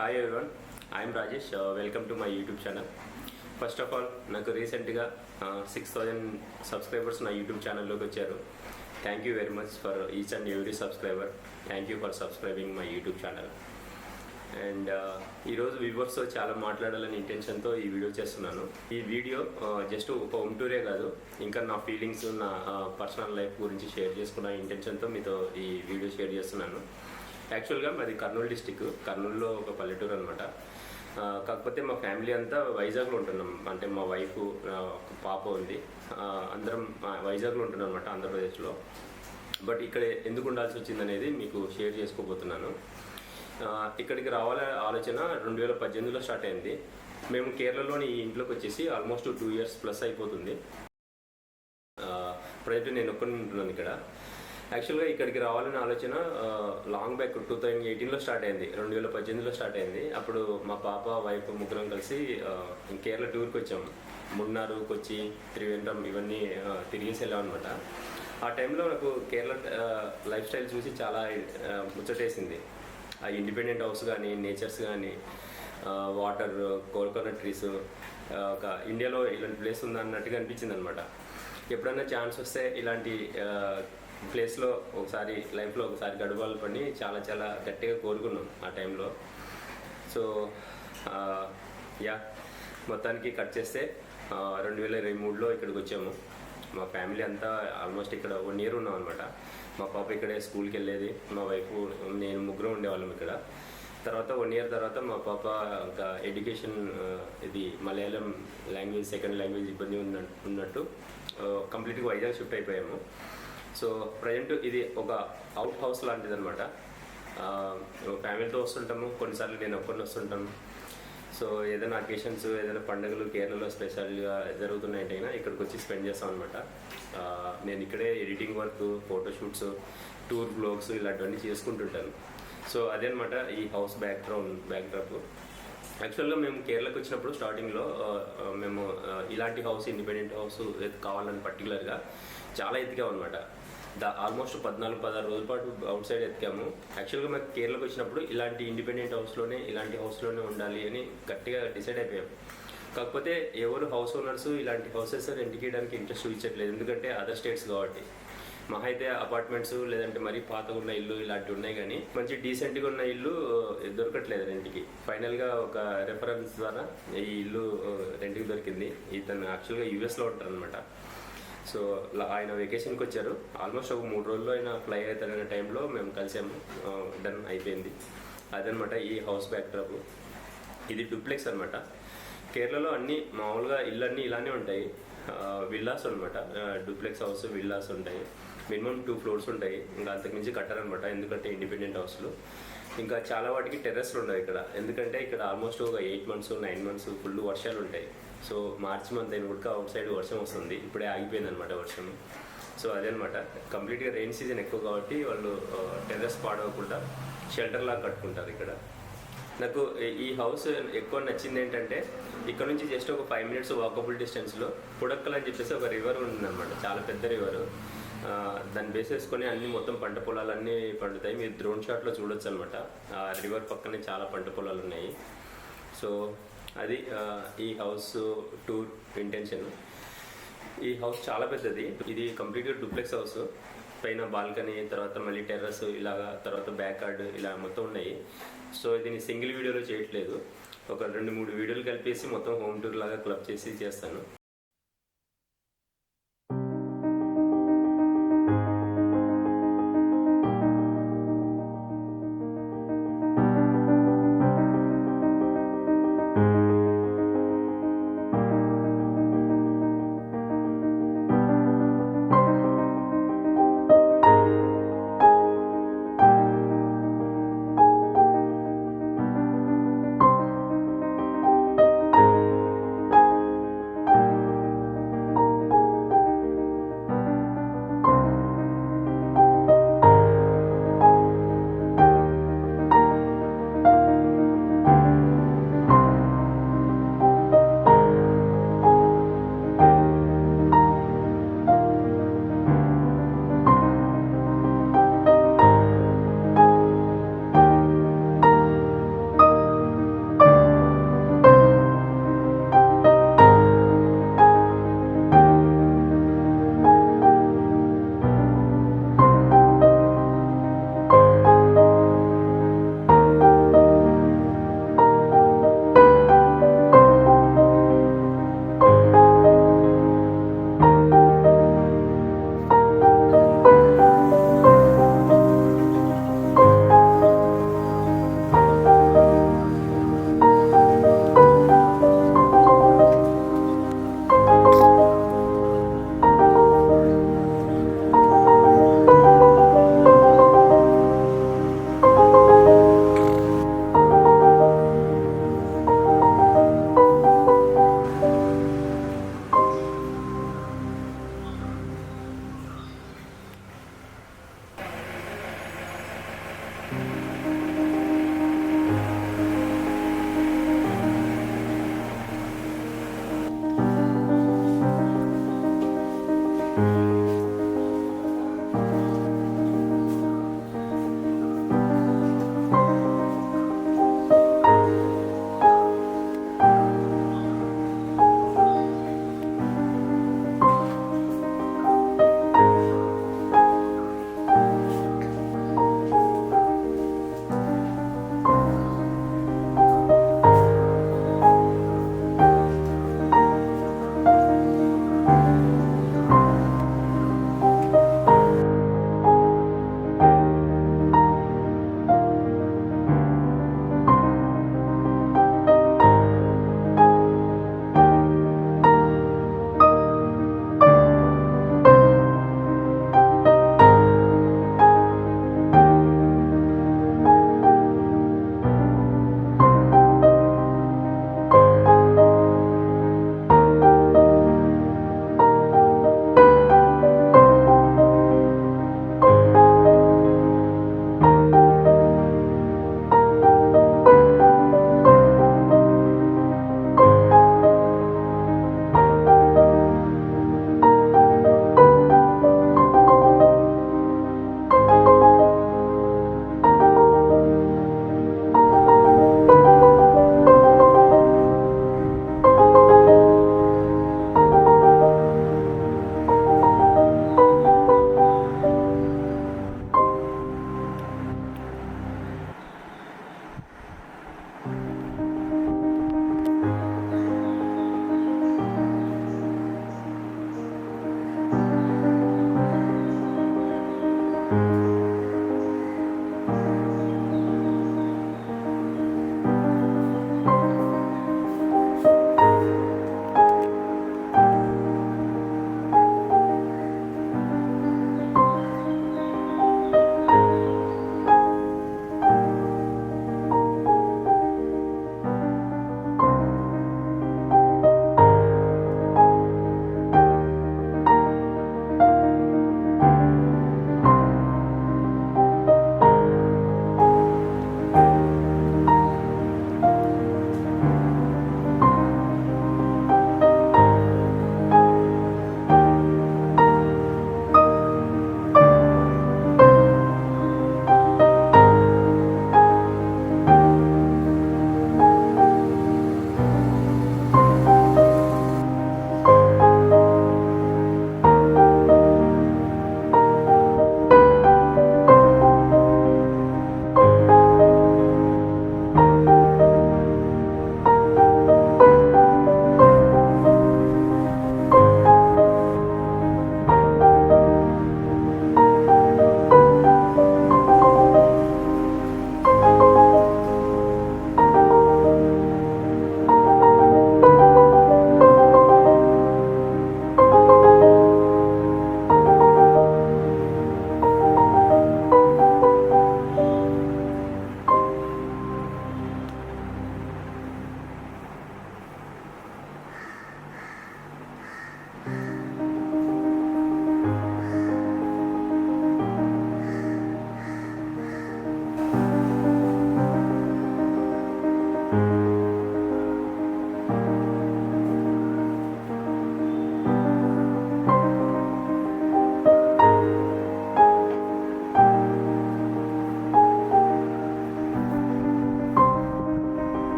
Hi everyone, I'm Rajesh. Welcome to my YouTube channel. First of all, నాకు రీసెంట్గా 6,000 subscribers నా YouTube ఛానల్లోకి వచ్చారు. Thank you very much for each and every subscriber. Thank you for subscribing my YouTube channel. And ఈరోజు వ్యూవర్స్తో చాలా మాట్లాడాలని ఇంటెన్షన్తో ఈ video చేస్తున్నాను. ఈ వీడియో జస్ట్ ఒక హోమ్ టూరే కాదు, ఇంకా నా ఫీలింగ్స్, నా పర్సనల్ లైఫ్ గురించి షేర్ చేసుకున్న ఇంటెన్షన్తో మీతో ఈ వీడియో షేర్ చేస్తున్నాను. యాక్చువల్గా మాది కర్నూలు డిస్టిక్, కర్నూలులో ఒక పల్లెటూరు అనమాట. కాకపోతే మా ఫ్యామిలీ అంతా వైజాగ్లో ఉంటున్నాం. అంటే మా వైఫ్, ఒక పాప ఉంది, అందరం వైజాగ్లో ఉంటున్నాం అనమాట, ఆంధ్రప్రదేశ్లో. బట్ ఇక్కడ ఎందుకు ఉండాల్సి వచ్చింది అనేది మీకు షేర్ చేసుకోబోతున్నాను. ఇక్కడికి రావాలనే ఆలోచన 2018లో స్టార్ట్ అయింది. మేము కేరళలోని ఈ ఇంట్లోకి వచ్చేసి ఆల్మోస్ట్ 2 years ప్లస్ అయిపోతుంది. ప్రజెంట్ నేను ఒక్కడిని ఉంటున్నాను ఇక్కడ. యాక్చువల్గా ఇక్కడికి రావాలనే ఆలోచన లాంగ్ బ్యాక్ 2018లో స్టార్ట్ అయింది, 2018లో స్టార్ట్ అయింది. అప్పుడు మా పాప, వైఫ్ ముగ్గురం కలిసి కేరళ టూర్కి వచ్చాము. మున్నార్, కొచ్చి, త్రివేంద్రం ఇవన్నీ తిరిగేసి వెళ్ళాం అనమాట. ఆ టైంలో నాకు కేరళ లైఫ్ స్టైల్ చూసి చాలా ముచ్చటేసింది. ఆ ఇండిపెండెంట్ హౌస్ కానీ, నేచర్స్ కానీ, వాటర్, కోకోనట్ ట్రీస్, ఒక ఇండియాలో ఇలాంటి ప్లేస్ ఉందా అన్నట్టుగా అనిపించింది అనమాట. ఎప్పుడైనా ఛాన్స్ వస్తే ఇలాంటి ప్లేస్లో ఒకసారి లైఫ్లో ఒకసారి గడపాలి పని చాలా చాలా గట్టిగా కోరుకున్నాం ఆ టైంలో. సో మొత్తానికి కట్ చేస్తే 2023లో ఇక్కడికి వచ్చాము. మా ఫ్యామిలీ అంతా ఆల్మోస్ట్ ఇక్కడ 1 year ఉన్నాం అనమాట. మా పాప ఇక్కడే స్కూల్కి వెళ్ళేది, మా వైఫ్, నేను ముగ్గురం ఉండేవాళ్ళం ఇక్కడ. తర్వాత 1 year తర్వాత మా పాప ఇంకా ఎడ్యుకేషన్, ఇది మలయాళం లాంగ్వేజ్ సెకండ్ లాంగ్వేజ్ ఇబ్బంది ఉన్నట్టు కంప్లీట్గా వైజాగ్ షిఫ్ట్ అయిపోయాము. సో ప్రజెంట్ ఇది ఒక అవుట్ హౌస్ లాంటిది అనమాట. ఫ్యామిలీతో వస్తుంటాము, కొన్నిసార్లు నేను ఒక్కరిని వస్తుంటాను. సో ఏదైనా అకేషన్స్, ఏదైనా పండుగలు కేరళలో స్పెషల్గా జరుగుతున్నాయంటే ఇక్కడికి వచ్చి స్పెండ్ చేస్తాం అనమాట. నేను ఇక్కడే editing work, photoshoots, tour blogs ఇలాంటివన్నీ చేసుకుంటుంటాను. సో అదేనమాట ఈ హౌస్ బ్యాక్డ్రాప్. యాక్చువల్గా మేము కేరళకు వచ్చినప్పుడు స్టార్టింగ్లో మేము ఇలాంటి హౌస్, ఇండిపెండెంట్ హౌస్ కావాలని పర్టికులర్గా చాలా ఎతికాము అనమాట. ఆల్మోస్ట్ 14-16 రోజుల పాటు అవుట్ సైడ్ ఎతికాము. యాక్చువల్గా మాకు కేరళకు వచ్చినప్పుడు ఇలాంటి ఇండిపెండెంట్ హౌస్లోనే, ఇలాంటి హౌస్లోనే ఉండాలి అని గట్టిగా డిసైడ్ అయిపోయాము. కాకపోతే ఎవరు హౌస్ ఓనర్స్ ఇలాంటి హౌసెస్ రెంట్కి ఇవ్వడానికి ఇంట్రెస్ట్ చూపించట్లేదు, ఎందుకంటే అదర్ స్టేట్స్ కాబట్టి. మహా అయితే అపార్ట్మెంట్స్, లేదంటే మరీ పాతగా ఉన్న ఇల్లు ఇలాంటివి ఉన్నాయి, కానీ మంచి డీసెంట్గా ఉన్న ఇల్లు దొరకట్లేదు రెంట్కి. ఫైనల్గా ఒక రెఫరెన్స్ ద్వారా ఈ ఇల్లు రెంట్కి దొరికింది. ఇతను యాక్చువల్గా యూఎస్లో ఉంటారు అనమాట. సో ఆయన వెకేషన్కి వచ్చారు. ఆల్మోస్ట్ ఒక 3 రోజుల్లో ఆయన ఫ్లై అవుతారనే టైంలో మేము కలిసాము. డన్ అయిపోయింది. అదనమాట ఈ హౌస్ బ్యాక్డ్రాప్. ఇది డూప్లెక్స్ అనమాట. కేరళలో అన్నీ మామూలుగా ఇళ్ళన్నీ ఇలానే ఉంటాయి, విల్లాస్ అనమాట. డూప్లెక్స్ హౌస్, విల్లాస్ ఉంటాయి. మినిమం 2 floors ఉంటాయి, ఇంకా అంతకుమించి కట్టారనమాట. ఎందుకంటే ఇండిపెండెంట్ హౌస్లు. ఇంకా చాలా వాటికి టెర్రస్లు ఉండవు ఇక్కడ, ఎందుకంటే ఇక్కడ ఆల్మోస్ట్ ఒక 8 months 9 months ఫుల్ వర్షాలు ఉంటాయి. సో మార్చి మంత్ అయిన కూడా అవుట్ సైడ్ వర్షం వస్తుంది. ఇప్పుడే ఆగిపోయింది అనమాట వర్షం. సో అదేనమాట, కంప్లీట్గా రెయిన్ సీజన్ ఎక్కువ కాబట్టి వాళ్ళు టెర్రస్ పాడవకుండా షెల్టర్ లాగా కట్టుకుంటారు ఇక్కడ. నాకు ఈ హౌస్ ఎక్కువ నచ్చింది ఏంటంటే, ఇక్కడ నుంచి జస్ట్ ఒక 5 minutes వాకబుల్ డిస్టెన్స్లో పుడక్కల్ అని చెప్పేసి ఒక రివర్ ఉందన్నమాట, చాలా పెద్ద రివర్. దాన్ని బేస్ చేసుకొని అన్ని మొత్తం పంట పొలాలన్నీ పండుతాయి. మీరు డ్రోన్ షాట్లో చూడొచ్చు అనమాట. ఆ రివర్ పక్కనే చాలా పంట పొలాలు ఉన్నాయి. సో అది ఈ హౌస్ టూర్ ఇంటెన్షన్. ఈ హౌస్ చాలా పెద్దది. ఇది కంప్లీట్గా డూప్లెక్స్ హౌస్. పైన బాల్కనీ, తర్వాత మళ్ళీ టెర్రస్, ఇలాగా, తర్వాత బ్యాక్ యార్డ్, ఇలా మొత్తం ఉన్నాయి. సో దీన్ని సింగిల్ వీడియోలో చేయట్లేదు, ఒక 2-3 వీడియోలు కలిపేసి మొత్తం హోమ్ టూర్ లాగా క్లబ్ చేసి చేస్తాను.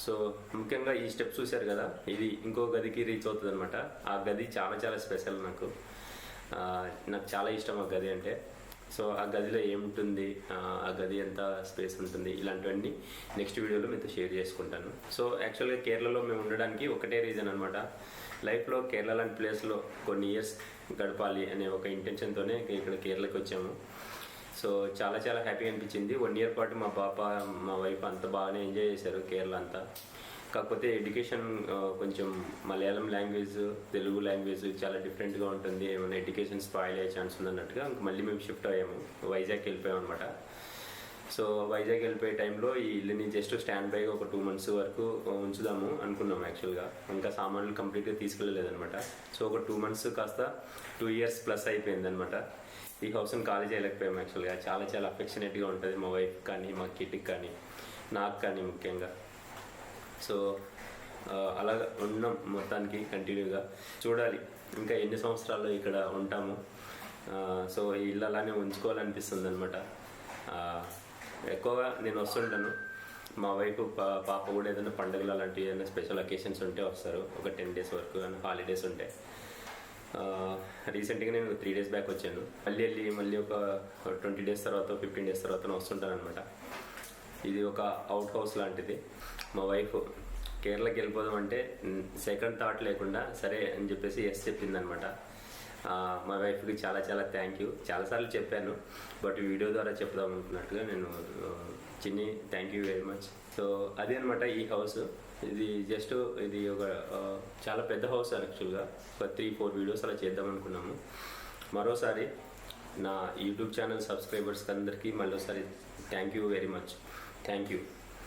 సో ముఖ్యంగా ఈ స్టెప్ చూశారు కదా, ఇది ఇంకో గదికి రీచ్ అవుతుంది అనమాట. ఆ గది చాలా చాలా స్పెషల్ నాకు చాలా ఇష్టం ఆ గది అంటే. సో ఆ గదిలో ఏముంటుంది, ఆ గది ఎంత స్పేస్ ఉంటుంది, ఇలాంటివన్నీ నెక్స్ట్ వీడియోలో మీతో షేర్ చేసుకుంటాను. సో యాక్చువల్గా కేరళలో మేము ఉండడానికి ఒకటే రీజన్ అనమాట. లైఫ్లో కేరళ లాంటి ప్లేస్లో కొన్ని ఇయర్స్ గడపాలి అనే ఒక ఇంటెన్షన్తోనే ఇక్కడ కేరళకి వచ్చాము. సో చాలా చాలా హ్యాపీగా అనిపించింది. 1 ఇయర్ పాటు మా పాప మా వైఫ్ అంతా బాగానే ఎంజాయ్ చేశారు కేరళ అంతా. కాకపోతే ఎడ్యుకేషన్ కొంచెం మలయాళం లాంగ్వేజ్, తెలుగు లాంగ్వేజ్ చాలా డిఫరెంట్గా ఉంటుంది, ఏమైనా ఎడ్యుకేషన్ స్పాయిల్ అయ్యే ఛాన్స్ ఉందన్నట్టుగా మళ్ళీ మేము షిఫ్ట్ అయ్యాము, వైజాగ్ వెళ్ళిపోయాం అనమాట. సో వైజాగ్ వెళ్ళిపోయే టైంలో ఈ ఇల్లుని జస్ట్ స్టాండ్ బైగా ఒక 2 months వరకు ఉంచుదాము అనుకున్నాము. యాక్చువల్గా ఇంకా సామాన్లు కంప్లీట్గా తీసుకెళ్ళలేదన్నమాట. సో ఒక 2 months కాస్త 2 years ప్లస్ అయిపోయిందనమాట. ఈ హౌస్ని ఖాళీ చేయలేకపోయాము. యాక్చువల్గా చాలా చాలా అఫెక్షనేట్గా ఉంటుంది మా వైఫ్ కానీ, మా కిడ్కి కానీ, నాకు కానీ ముఖ్యంగా. సో అలా ఉన్నాం మొత్తానికి కంటిన్యూగా. చూడాలి ఇంకా ఎన్ని సంవత్సరాలు ఇక్కడ ఉంటాము. సో ఈ ఇల్లు అలానే ఉంచుకోవాలనిపిస్తుంది అనమాట. ఎక్కువగా నేను వస్తుంటాను, మా వైఫ్ పాప కూడా ఏదైనా పండుగలు అలాంటివి ఏదైనా స్పెషల్ అకేషన్స్ ఉంటే వస్తారు, ఒక 10 days వరకు కానీ హాలిడేస్ ఉంటాయి. రీసెంట్గా నేను 3 days బ్యాక్ వచ్చాను. మళ్ళీ ఒక 20 days తర్వాత 15 days తర్వాత వస్తుంటాను అనమాట. ఇది ఒక అవుట్ హౌస్ లాంటిది. మా వైఫ్ కేరళకి వెళ్ళిపోదాం అంటే సెకండ్ థాట్ లేకుండా సరే అని చెప్పేసి ఎస్ చెప్పిందనమాట. మా వైఫ్కి చాలా చాలా థ్యాంక్ యూ. చాలాసార్లు చెప్పాను, బట్ వీడియో ద్వారా చెప్దాం అనుకున్నట్టుగా నేను చిన్ని thank you very much. So అదే అనమాట ఈ హౌస్. ఇది ఒక చాలా పెద్ద హౌస్ యాక్చువల్గా. ఒక 3-4 వీడియోస్ అలా చేద్దాం అనుకున్నాము. మరోసారి నా యూట్యూబ్ ఛానల్ సబ్స్క్రైబర్స్కి అందరికీ మళ్ళీసారి thank you very much. Thank you.